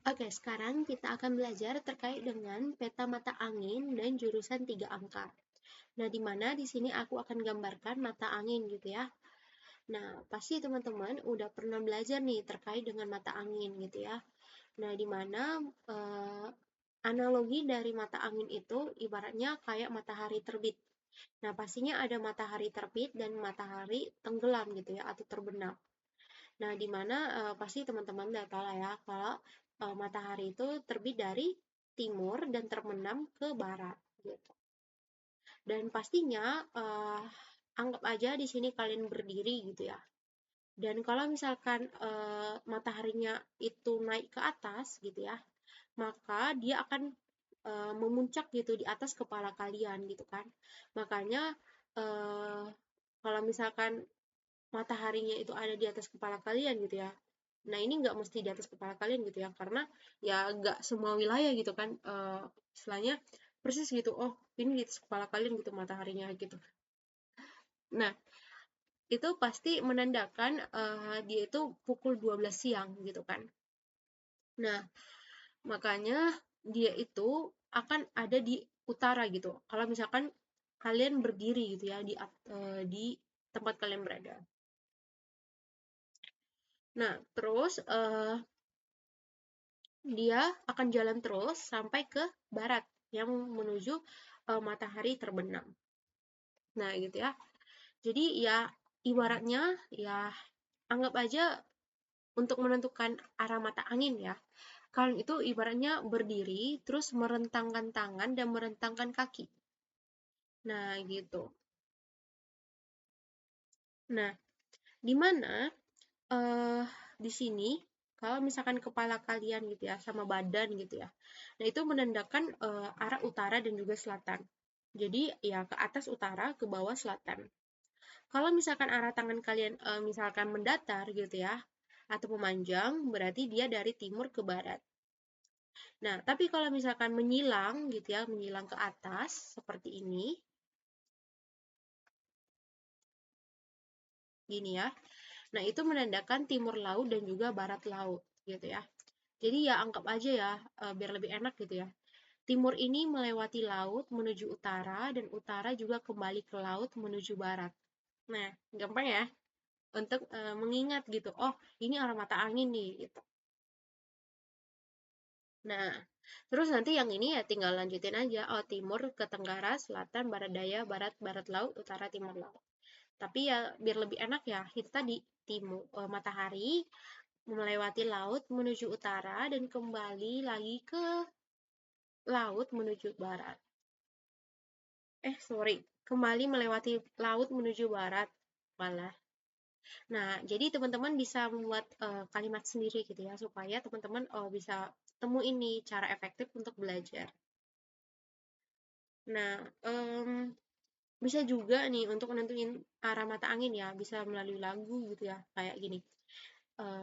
Oke, sekarang kita akan belajar terkait dengan peta mata angin dan jurusan 3 angka. Nah, di mana di sini aku akan gambarkan mata angin gitu ya. Nah, pasti teman-teman udah pernah belajar nih terkait dengan mata angin gitu ya. Nah, di mana analogi dari mata angin itu ibaratnya kayak matahari terbit. Nah, pastinya ada matahari terbit dan matahari tenggelam gitu ya atau terbenam. Nah, di mana pasti teman-teman udah tahu lah ya kalau matahari itu terbit dari timur dan terbenam ke barat gitu. Dan pastinya anggap aja di sini kalian berdiri gitu ya. Dan kalau misalkan mataharinya itu naik ke atas gitu ya, maka dia akan memuncak gitu di atas kepala kalian gitu kan. Makanya eh, kalau misalkan mataharinya itu ada di atas kepala kalian gitu ya. Nah, ini nggak mesti di atas kepala kalian gitu ya, karena ya nggak semua wilayah gitu kan, istilahnya persis gitu, oh ini di atas kepala kalian gitu mataharinya gitu. Nah, itu pasti menandakan dia itu pukul 12 siang gitu kan. Nah, makanya dia itu akan ada di utara gitu. Kalau misalkan kalian berdiri gitu ya di tempat kalian berada. Nah, terus dia akan jalan terus sampai ke barat yang menuju matahari terbenam. Nah, gitu ya. Jadi ya ibaratnya ya anggap aja untuk menentukan arah mata angin ya. Kalian itu ibaratnya berdiri terus merentangkan tangan dan merentangkan kaki. Nah, gitu. Nah, di mana eh di sini kalau misalkan kepala kalian gitu ya sama badan gitu ya. Nah, itu menandakan arah utara dan juga selatan. Jadi ya ke atas utara, ke bawah selatan. Kalau misalkan arah tangan kalian misalkan mendatar gitu ya atau memanjang, berarti dia dari timur ke barat. Nah, tapi kalau misalkan menyilang gitu ya, menyilang ke atas seperti ini, gini ya. Nah, itu menandakan timur laut dan juga barat laut gitu ya. Jadi ya anggap aja ya, biar lebih enak gitu ya. Timur ini melewati laut menuju utara dan utara juga kembali ke laut menuju barat. Nah, gampang ya untuk mengingat gitu. Oh, ini arah mata angin nih gitu. Nah, terus nanti yang ini ya tinggal lanjutin aja. Oh, timur ke tenggara, selatan, barat daya, barat, barat laut, utara, timur laut. Tapi ya biar lebih enak ya, itu tadi timur matahari melewati laut menuju utara dan kembali lagi ke laut menuju barat. Sorry, kembali melewati laut menuju barat malah. Nah, jadi teman-teman bisa membuat kalimat sendiri gitu ya, supaya teman-teman bisa temu ini cara efektif untuk belajar. Nah, bisa juga nih untuk nentuin arah mata angin ya, bisa melalui lagu gitu ya, kayak gini.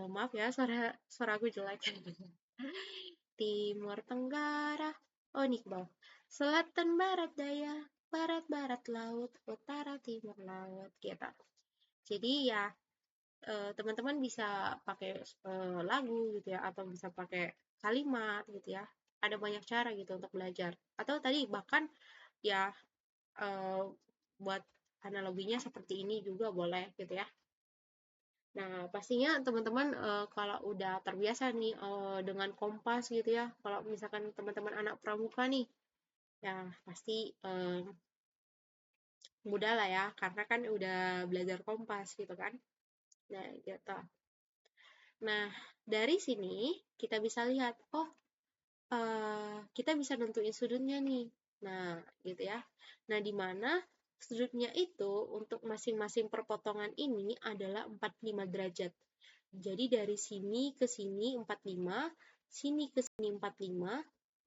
Maaf ya, suara suara aku jelek. Timur Tenggara, oh nih ke bawah. Selatan Barat Daya, Barat Barat Laut, Utara Timur Laut, gitu. Jadi ya teman-teman bisa pakai lagu gitu ya, atau bisa pakai kalimat gitu ya. Ada banyak cara gitu untuk belajar. Atau tadi bahkan ya eh, buat analoginya seperti ini juga boleh gitu ya. Nah, pastinya teman-teman kalau udah terbiasa nih dengan kompas gitu ya, kalau misalkan teman-teman anak pramuka nih, ya pasti mudah lah ya, karena kan udah belajar kompas gitu kan. Nah, gitu. Nah, dari sini kita bisa lihat, oh kita bisa nentuin sudutnya nih. Nah, gitu ya. Nah, di mana sudutnya itu untuk masing-masing perpotongan ini adalah 45 derajat. Jadi dari sini ke sini 45, sini ke sini 45,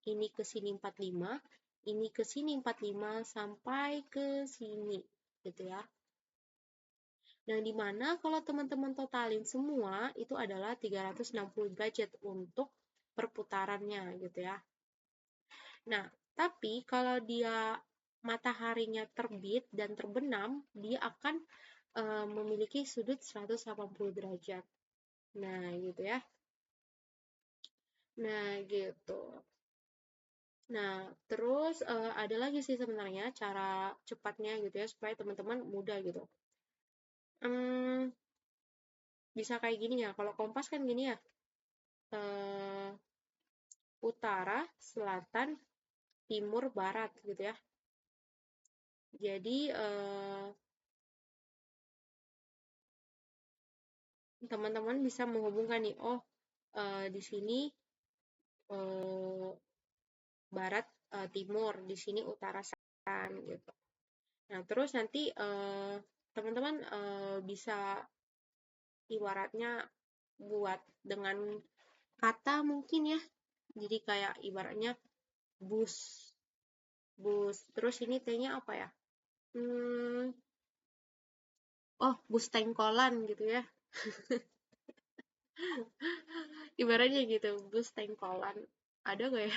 ini ke sini 45, ini ke sini 45 sampai ke sini gitu ya. Nah, di mana kalau teman-teman totalin semua itu adalah 360 derajat untuk perputarannya gitu ya. Nah, tapi kalau dia mataharinya terbit dan terbenam, dia akan memiliki sudut 180 derajat. Nah, gitu ya. Nah, gitu. Nah, terus ada lagi sih sebenarnya cara cepatnya gitu ya supaya teman-teman mudah gitu. Hmm, bisa kayak gini ya. Kalau kompas kan gini ya. eh, Utara, selatan, timur, barat gitu ya. Jadi teman-teman bisa menghubungkan nih, oh di sini eh, barat, timur, di sini utara, selatan gitu. Nah, terus nanti teman-teman bisa ibaratnya buat dengan kata mungkin ya. Jadi kayak ibaratnya bus, bus. Terus ini T-nya apa ya? Hmm, oh, bus tengkolan gitu ya. Ibaratnya gitu, bus tengkolan. Ada gak ya?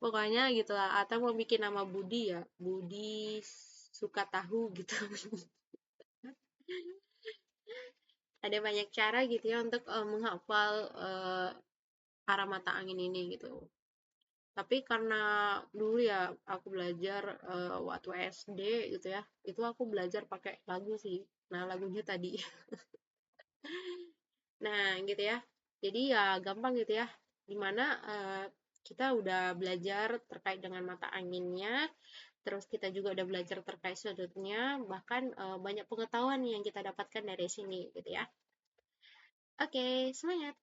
Pokoknya gitu lah. Atau mau bikin nama Budi ya. Budi suka tahu gitu. Ada banyak cara gitu ya untuk menghafal arah mata angin ini gitu. Tapi karena dulu ya aku belajar waktu SD gitu ya, itu aku belajar pakai lagu sih. Nah, lagunya tadi. Nah, gitu ya. Jadi ya gampang gitu ya. Dimana kita udah belajar terkait dengan mata anginnya, terus kita juga udah belajar terkait sudutnya, bahkan banyak pengetahuan yang kita dapatkan dari sini gitu ya. Oke, semangat!